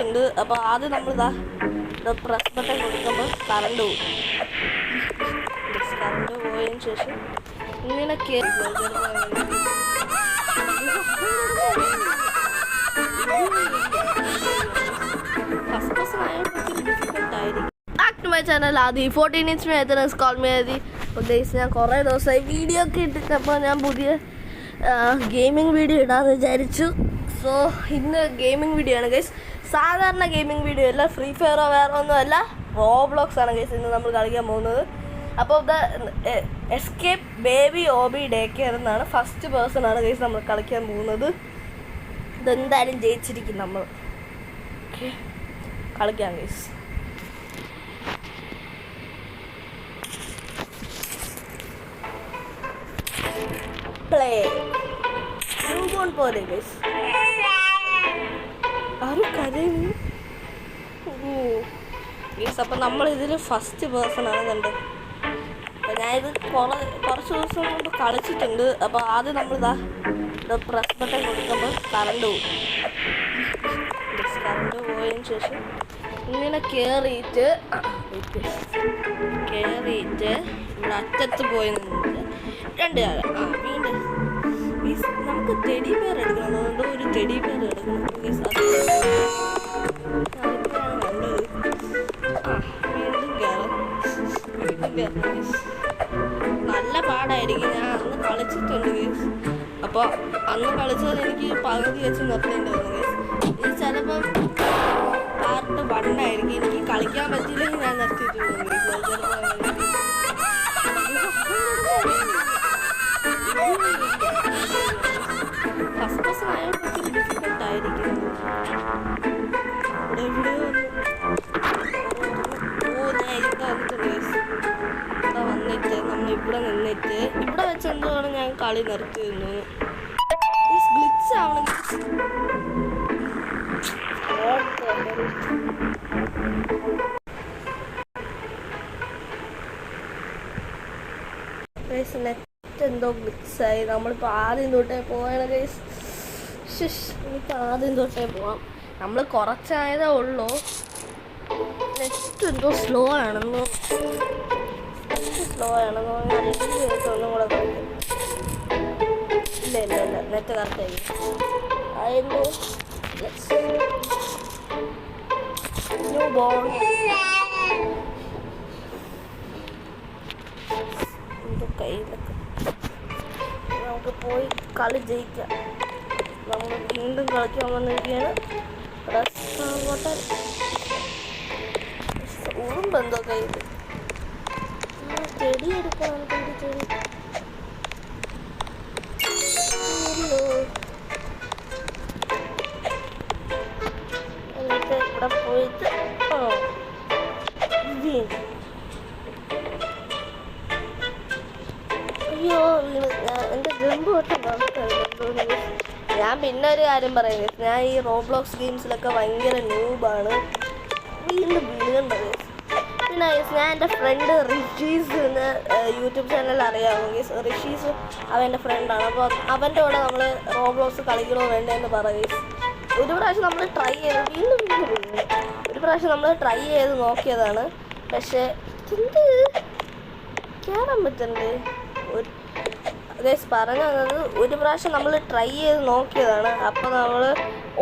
കളിച്ചിട്ടുണ്ട്. അപ്പോൾ ആദ്യം നമ്മളിതാ പ്രസ് ബട്ടൺ കൊടുക്കുമ്പോൾ കറണ്ട് പോകും. കറണ്ട് പോയതിന് ശേഷം ഇങ്ങനെ back to my channel Aadi 14 inch മേത്തനസ് കോൾ മീ ആദി. ഉദ്ദേശിച്ച് ഞാൻ കുറേ ദിവസമായി വീഡിയോ ഒക്കെ ഇട്ടിട്ടപ്പോൾ ഞാൻ പുതിയ ഗെയിമിംഗ് വീഡിയോ ഇടാമെന്ന് വിചാരിച്ചു. സോ ഇന്ന് ഗെയിമിംഗ് വീഡിയോ ആണ് ഗൈസ്. സാധാരണ ഗെയിമിംഗ് വീഡിയോ അല്ല, ഫ്രീ ഫയറോ വേറെ ഒന്നുമല്ല, റോബ്ലോക്സ് ആണ് ഗൈസ് ഇന്ന് നമ്മൾ കളിക്കാൻ പോകുന്നത്. അപ്പോൾ എസ്കേപ്പ് ബേബി ഓബി ഡേ കെയർ എന്നാണ്, ഫസ്റ്റ് പേഴ്സൺ ആണ് ഗൈസ് നമ്മൾ കളിക്കാൻ പോകുന്നത്. ഇതെന്തായാലും ജയിച്ചിരിക്കും നമ്മൾ. ഓക്കെ, കളിക്കാം ഗൈസ്. പ്ലേ പോലെ ഗൈസ്. ആരും കരയുന്നു. ഗൈസ് അപ്പം നമ്മളിതിൽ ഫസ്റ്റ് പേഴ്സൺ ആണ് കണ്ടത്. അപ്പം ഞാനിത് കുറച്ച് ദിവസം മുമ്പ് കളിച്ചിട്ടുണ്ട്. അപ്പോൾ ആദ്യം നമ്മളിതാ പ്രസ് ബട്ടൺ കൊടുക്കുമ്പോൾ കറണ്ട് പോകും. കറണ്ട് പോയതിന് ശേഷം ഇങ്ങനെ കയറിയിട്ട് ഇവിടെ അറ്റത്ത് പോയി നിന്നിട്ട് രണ്ട് വീണ്ടും നമുക്ക് ടെഡി ബെയർ എടുക്കണം. അതുകൊണ്ട് ഒരു ടെഡി ബെയർ എടുക്കണം. വീണ്ടും കയറും. നല്ല പാടായിരിക്കും. ഞാൻ അന്ന് കളിച്ചിട്ടുണ്ട് ഗൈസ്. അപ്പോൾ അന്ന് കളിച്ചാൽ എനിക്ക് പകുതി വെച്ച് നിർത്തേണ്ടി വന്നു ഗൈസ്. ഇത് ചിലപ്പം പാർട്ട് 1 ആയിരിക്കും. എനിക്ക് കളിക്കാൻ പറ്റില്ലെങ്കിൽ ഞാൻ നിർത്തിയിട്ട് പോകും ഗൈസ്. ഫസ്റ്റ് ക്ലാസ് ആയപ്പോൾ ഡിഫിക്കൽട്ടായിരിക്കും. ഇവിടെ വന്നിട്ട് നമ്മളിവിടെ നിന്നിട്ട് ഇവിടെ വെച്ചെന്താണ് ഞാൻ കളി നിർത്തിയിരുന്നു. ഗ്ലിച്ച് ആവണം. നെറ്റ് എന്തോ ഗ്ലിച്ചായി. നമ്മളിപ്പോൾ ആദ്യം തൊട്ടേ പോവാണ് ഗൈസ്. എനിക്ക് ആദ്യം തൊട്ടേ പോവാം. നമ്മൾ കുറച്ചായതേ ഉള്ളൂ. നെറ്റ് എന്തോ സ്ലോ ആണെന്നോ ഒന്നും കൂടെ കളിക്കും. ഇല്ല നെറ്റ് കറക്റ്റായി. അതെന്തോ ന്യൂ ബോൾ കയ്യിലൊക്കെ നമുക്ക് പോയി കളി ജയിക്കാം. നമ്മൾ വീണ്ടും കളിക്കാൻ വന്നിരിക്കുകയാണ്. ഉറുമ്പെന്തോ കയ്യിൽ. ചെടി എടുക്കണം. ചെടി എന്നിട്ട് ഇവിടെ പോയിട്ട് അയ്യോ എൻ്റെ ജമ്പ് തൊട്ടുണ്ടോ. ഞാൻ പിന്നെ ഒരു കാര്യം പറയുന്നത്, ഞാൻ ഈ റോബ്ലോക്സ് ഗെയിംസിലൊക്കെ ഭയങ്കര ന്യൂബാണ്. വീണ്ടും വീഴുന്നുണ്ട്. പിന്നെ ഞാൻ എൻ്റെ ഫ്രണ്ട് റിഷീസ് എന്ന് യൂട്യൂബ് ചാനൽ അറിയാമോ? റിഷീസ് അവൻ എൻ്റെ ഫ്രണ്ടാണ്. അപ്പോൾ അവൻ്റെ കൂടെ നമ്മൾ റോബ്ലോക്സ് കളിക്കണോ വേണ്ടതെന്ന് പറയും. ഒരു പ്രാവശ്യം നമ്മൾ ട്രൈ ചെയ്ത് ഒരു പ്രാവശ്യം നമ്മൾ ട്രൈ ചെയ്ത് നോക്കിയതാണ്. പക്ഷേ എന്ത് കയറാൻ പറ്റണ്ടേ? ഗൈസ് പറഞ്ഞു തന്നത്, ഒരു പ്രാവശ്യം നമ്മൾ ട്രൈ ചെയ്ത് നോക്കിയതാണ്. അപ്പോൾ നമ്മൾ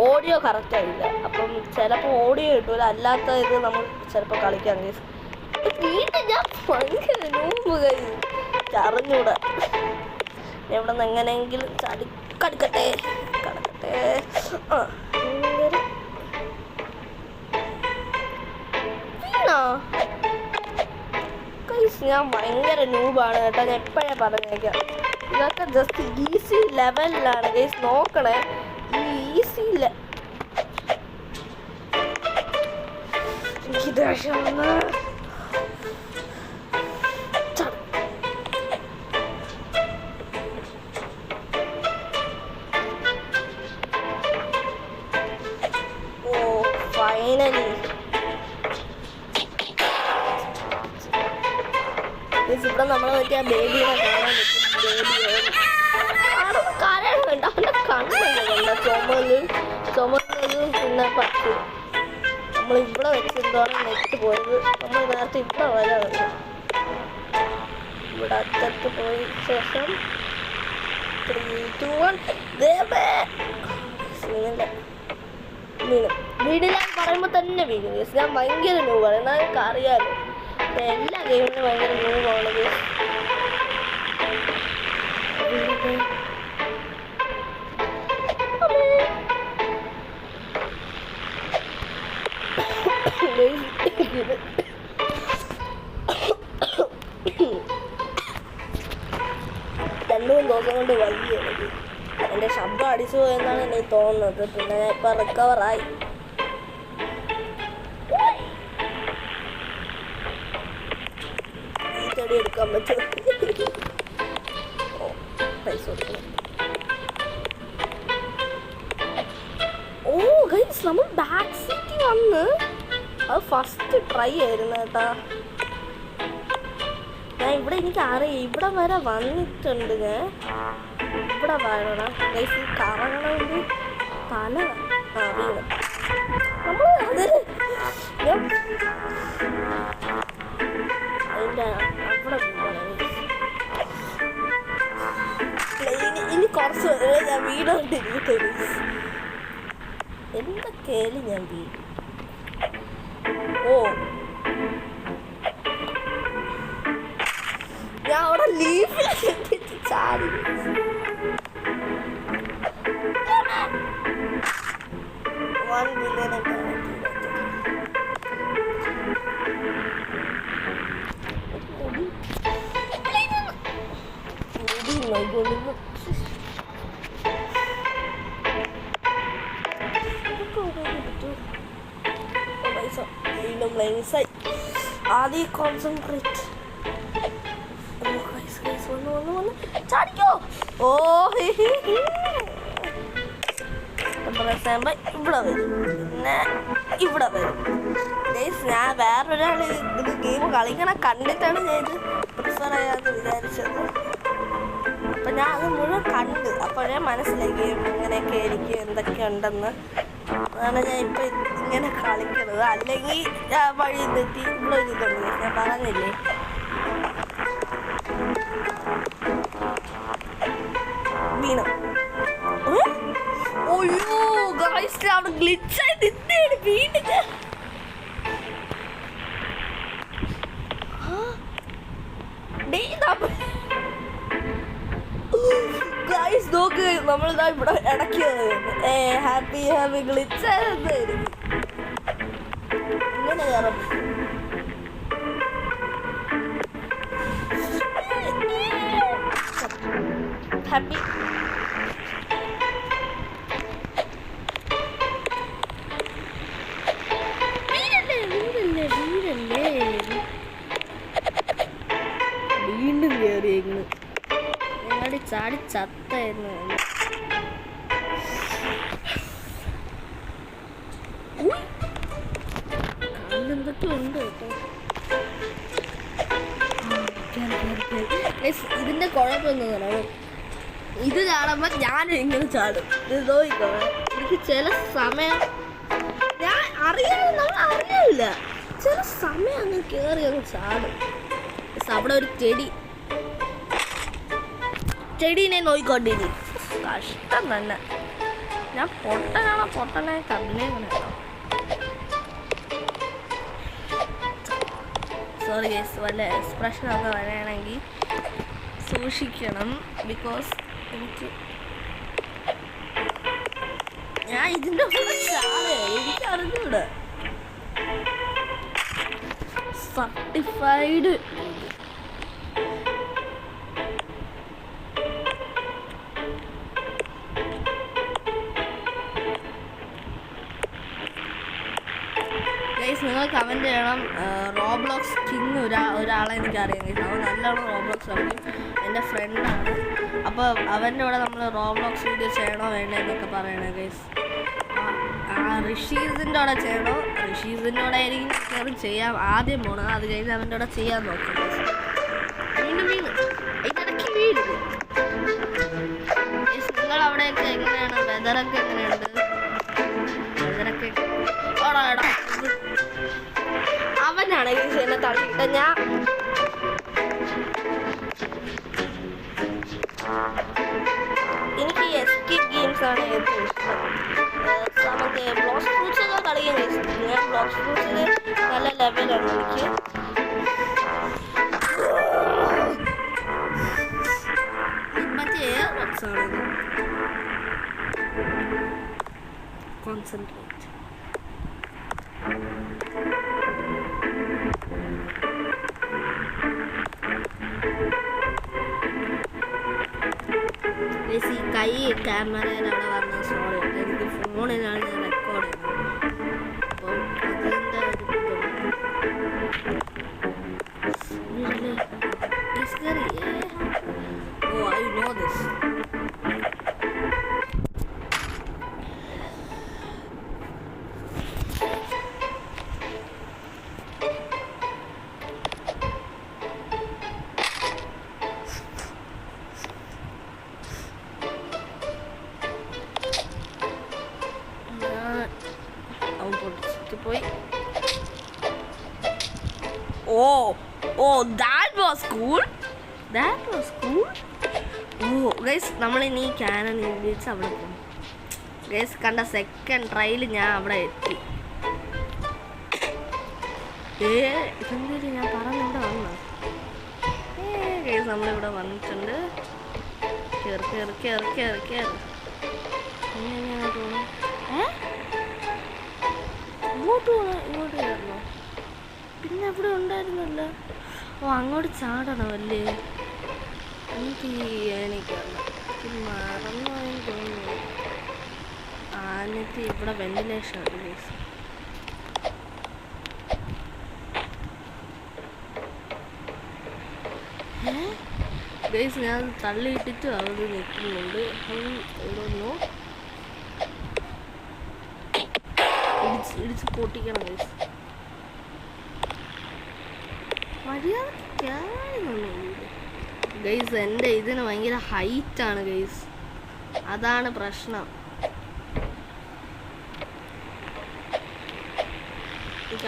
ഓഡിയോ കറക്റ്റായില്ല. അപ്പം ചിലപ്പോൾ ഓഡിയോ കിട്ടൂല, അല്ലാത്ത ഇത് നമ്മൾ ചിലപ്പോൾ കളിക്കാം ഗൈസ്. വീട്ടിൽ ഞാൻ ഭയങ്കര നൂമ്പ് കഴിയും. അറിഞ്ഞൂടാ. എവിടെ നിന്ന് എങ്ങനെയെങ്കിലും കടക്കട്ടെ. ഞാൻ ഭയങ്കര നൂബാണ് കേട്ടോ. ഞാൻ എപ്പോഴേ പറഞ്ഞേക്കാം. ഇതൊക്കെ ജസ്റ്റ് ഈസി ലെവലിലാണ് ഗൈസ്. നോക്കണേ, ഈ ഈസി എനിക്ക് ദേഷ്യം വന്ന് ഫൈനലി ഇവിടെ നമ്മളെ പറ്റിയ ബേബിനെ കാണാൻ പറ്റും. ബേബി കരയുന്നുണ്ട്. അവൻ്റെ കണ്ണുണ്ട്. ചുമലും പിന്നെ പച്ച നമ്മൾ ഇവിടെ വെച്ച് എന്താണ് നെറ്റ് പോയത്. നമ്മൾ നേരത്തെ ഇവിടെ വരെ വന്നു. ഇവിടെ അറ്റത്ത് പോയ ശേഷം 3, 2, 1 വീണു. വീടില്ല പറയുമ്പോൾ തന്നെ വീഴും. ഞാൻ ഭയങ്കര ന്യൂവാണ്. എന്നാൽ എനിക്ക് അറിയാമല്ലോ എല്ലാ ഗെയിമിനും ഭയങ്കര ന്യൂവാണത്. രണ്ടു മൂന്ന് ദിവസം കൊണ്ട് വയ്യ എനിക്ക്. എൻ്റെ ശബ്ദം അടിച്ചു പോയെന്നാണ് എനിക്ക് തോന്നുന്നത്. പിന്നെ ഞാൻ ഇപ്പം റിക്കവറായി. ഈ ചെടി എടുക്കാൻ പറ്റും. പൈസ കൊടുക്കണം. ഓ ഗൈസ്, നമ്മൾ ബാക്ക് സീറ്റിൽ വന്ന് അത് ഫസ്റ്റ് ട്രൈ ആയിരുന്നു കേട്ടാ. ഞാൻ ഇവിടെ എനിക്ക് അറിയാം, ഇവിടെ വരെ വന്നിട്ടുണ്ട്. ഞാൻ ഇവിടെ വരണം ഗൈസ്. കറങ്ങണമെങ്കിൽ തല വീണ് നമ്മൾ അത് അതിൻ്റെ അവിടെ ഇനി കുറച്ച് ഞാൻ വീടോണ്ടിരിക്കട്ടെ. എന്തൊക്കെയായാലും ഞാൻ വീഴും. ഓ ഞാൻ അവിടെ ലീഫിൽ ചാടി. 1 billion ആദ്യം കോൺസെൻട്രേറ്റ്. വന്ന് ചാടിക്കോ. ഓ ഇവിടെ വരും, പിന്നെ ഇവിടെ വരും. ഞാൻ വേറൊരാൾ ഇത് ഗെയിം കളിക്കണ കണ്ടിട്ടാണ് ഞാൻ ഇത് പ്രിഫർ ചെയ്യാമെന്ന് വിചാരിച്ചത്. അപ്പം ഞാൻ അത് മുഴുവൻ കണ്ട് അപ്പോഴേ മനസ്സിലായി ഗെയിം ഇങ്ങനെയൊക്കെ ആയിരിക്കും, എന്തൊക്കെ ഉണ്ടെന്ന്. അതാണ് ഞാൻ ഇപ്പം ഇങ്ങനെ കളിക്കുന്നത്. അല്ലെങ്കിൽ ഞാൻ വഴി തെറ്റി ഇവിടെ ഒരു ഇതുണ്ട്. ഞാൻ പറഞ്ഞില്ലേ വീണു. ഓയ്യോ ഗൈസ്, അവിടെ ഗ്ലിച്ചായി നിന്നേണ് വീണ്ടും. ഗൈസ് നോക്ക്, നമ്മളിതാ ഇവിടെ ഇടയ്ക്കിയത് ഹാപ്പി ഹാപ്പി ഗ്ലിച്ചായിരുന്നു. ഇങ്ങനെ കയറും. ഹാപ്പി വീണ്ടും കയറിയേക്കുന്നു. ഞങ്ങളുടെ ചാടി ചത്തായിരുന്നു. എന്തൊക്കെ ഉണ്ട് കേട്ടോ. ഇതിന്റെ കുഴപ്പമെന്ന് പറയണം, ഇത് ചാടുമ്പോൾ ഞാൻ ഇങ്ങനെ ചാടും. ഇത് നോക്കിക്കോ, എനിക്ക് ചില സമയം ഞാൻ നമ്മൾ അറിയില്ല, ചില സമയം അങ്ങ് കയറി അങ്ങ് ചാടും. അവിടെ ഒരു ചെടീനെ നോക്കിക്കൊണ്ടിരി. കഷ്ടം തന്നെ. ഞാൻ പൊട്ടനെ കബിലേക്കണം കേട്ടോ. സോറി ഗൈസ്, വല്ല എക്സ്പ്രഷനൊക്കെ വരികയാണെങ്കിൽ സൂക്ഷിക്കണം. ബിക്കോസ് ഞാൻ ഇതിൻ്റെ എനിക്ക് അറിഞ്ഞൂടെ. സർട്ടിഫൈഡ് നിങ്ങൾ കമൻറ്റ് ചെയ്യണം. റോബ്ലോക്സ് കിങ് ഒരാളെ എനിക്കറിയാം. അവൻ നല്ലോണം റോബ്ലോക്സ് കളിക്കും, എൻ്റെ ഫ്രണ്ടാണ്. അപ്പോൾ അവൻ്റെ കൂടെ നമ്മൾ റോബ്ലോക്സ് വീഡിയോ ചെയ്യണോ വേണ്ടെന്നൊക്കെ പറയണേ ഗൈസ്. ഋഷീസിൻ്റെ കൂടെ ചെയ്യണോ? ഋഷീസിൻ്റെ കൂടെ ആയിരിക്കും കയറി ചെയ്യാൻ ആദ്യം പോകണം. അത് കഴിഞ്ഞ് അവൻ്റെ കൂടെ ചെയ്യാൻ നോക്കും. വീണ്ടും ഇതിടയ്ക്ക് വീട്. നിങ്ങളവിടെയൊക്കെ എങ്ങനെയാണ്? വെതറൊക്കെ എങ്ങനെയുണ്ട്? വെതറൊക്കെ അവനാണ് ഗൈസ് എന്നെ തള്ളിയിട്ട. ഞാൻ എനിക്ക് എസ്കേപ്പ് ഗെയിംസ് ആണ് ഏറ്റവും ഇഷ്ടം. നമുക്ക് ബ്ലോക്സ് ഫ്രൂട്ട്സ് ഒക്കെ കളിക്കാൻ ഗൈസ്. ഞാൻ ബ്ലോക്സ് ഫ്രൂട്ട്സിൽ നല്ല ലെവലാണ് എനിക്ക്. മറ്റേ എയർ ബഡ്സ് ആണ്. കോൺസെൻട്രേറ്റ്. ഈ കൈ ക്യാമറയിൽ അവിടെ വന്ന സോറി ഉണ്ട്. എനിക്ക് ഫോണിലാണ് ഞാൻ റെക്കോർഡ് ചെയ്യുന്നത്. അപ്പം അതിൻ്റെ ഓ ഐ നോ ദിസ്. പോയി. That was cool. ഗൈസ് നമ്മളിനി ക്യാനൺ ഉപയോഗിച്ച് അവിടെ പോകും. ഗൈസ് കണ്ട സെക്കൻഡ് ട്രയൽ ഞാൻ അവിടെ എത്തി. ഇതെന്തായാലും ഞാൻ പറഞ്ഞിവിടെ വന്ന ഗൈസ് നമ്മളിവിടെ വന്നിട്ടുണ്ട്. കേറി എങ്ങനെയാണ് തോന്നുന്നു. ഇങ്ങോട്ട് കയറണോ? പിന്നെ അവിടെ ഉണ്ടായിരുന്നല്ലോ. അങ്ങോട്ട് ചാടണമല്ലേ? എനിക്ക് മറന്നു തോന്നുന്നു. എന്നിട്ട് ഇവിടെ വെന്റിലേഷൻ ആണ് ഗൈസ്. ഗൈസ് ഞാൻ തള്ളിയിട്ടിട്ട് അവിടെ നിൽക്കുന്നുണ്ട്. ഇതൊന്നു ഇടിച്ച് പൊട്ടിക്കണം ഗൈസ്. മര്യാദ ഗൈസ്. എൻ്റെ ഇതിന് ഭയങ്കര ഹൈറ്റാണ് ഗൈസ്. അതാണ് പ്രശ്നം.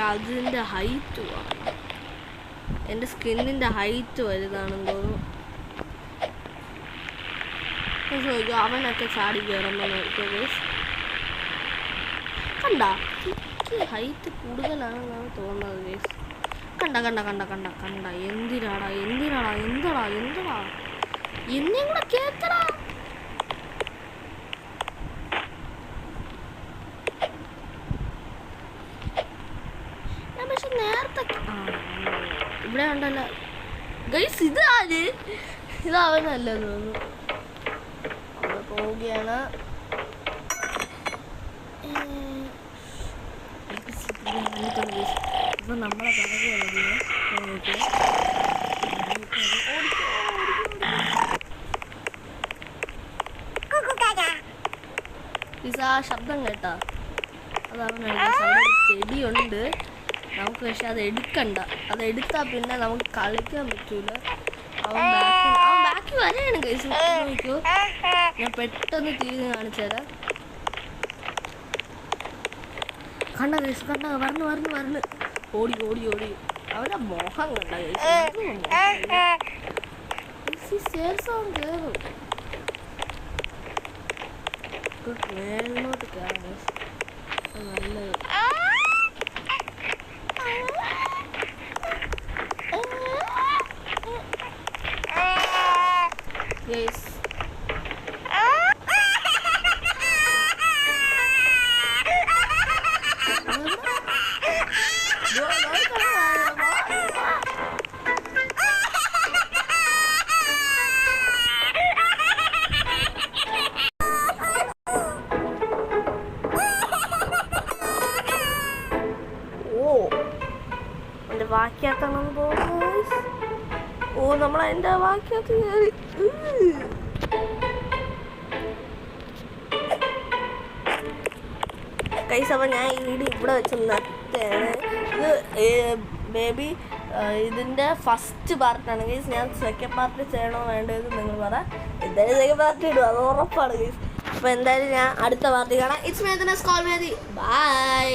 അതിൻ്റെ ഹൈറ്റ് എൻ്റെ സ്കിന്നിൻ്റെ ഹൈറ്റ് വലുതാണെന്ന് തോന്നുന്നു. അവനൊക്കെ ചാടി കയറുമ്പോൾ നോക്കിയോ ഗൈസ്. കണ്ട ഹൈറ്റ് കൂടുതലാണെന്നാണ് തോന്നുന്നത് ഗൈസ്. കണ്ട എന്തിനാടാ എന്നെയും കൂടെ കേട്ടടാ. പക്ഷെ നേരത്തെ ഇവിടെ ഉണ്ടല്ലോ ഗൈസ്. ഇതവനല്ല തോന്നുന്നു. അവിടെ പോവുകയാണ്. ഇപ്പൊ നമ്മളെ ആ ശബ്ദം കേട്ടാ അതവനാണ്. ചെടിയുണ്ട് നമുക്ക്, പക്ഷെ അത് എടുക്കണ്ട. അത് എടുത്താൽ പിന്നെ നമുക്ക് കളിക്കാൻ പറ്റൂല. അവൻ ബാക്കി വരെയാണ് ഗൈസ്. നോക്കൂ, ഞാൻ പെട്ടെന്ന് തിരിഞ്ഞ് കാണിച്ചു തരാം. കണ്ട ഗൈസ്, വരണ് ഓടി അവരുടെ മോഹം കണ്ട ഗൈസ്. കേറും മേലോട്ട് കയറാം ഗൈസ്. നല്ലത്. ഗൈസ് വാക്കിയാത്താണെന്ന് തോന്നുന്നു. നമ്മളതിൻ്റെ വാക്കിയകത്ത് കയറി. ഗൈസ് അപ്പോൾ ഞാൻ ഈ വീഡിയോ ഇവിടെ വെച്ച് നിർത്തുകയാണ്. ഇത് ബേബി ഇതിൻ്റെ ഫസ്റ്റ് പാർട്ടാണ് ഗൈസ്. ഞാൻ സെക്കൻഡ് പാർട്ട് ചെയ്യണോ വേണ്ടത് നിങ്ങൾ പറ. എന്തായാലും സെക്കൻഡ് പാർട്ട് ഇടും, അത് ഉറപ്പാണ് ഗൈസ്. അപ്പോൾ എന്തായാലും ഞാൻ അടുത്ത പാർട്ടി കാണാം. ഇറ്റ്സ് മേതനസ് കോൾ മേതി. ബൈ.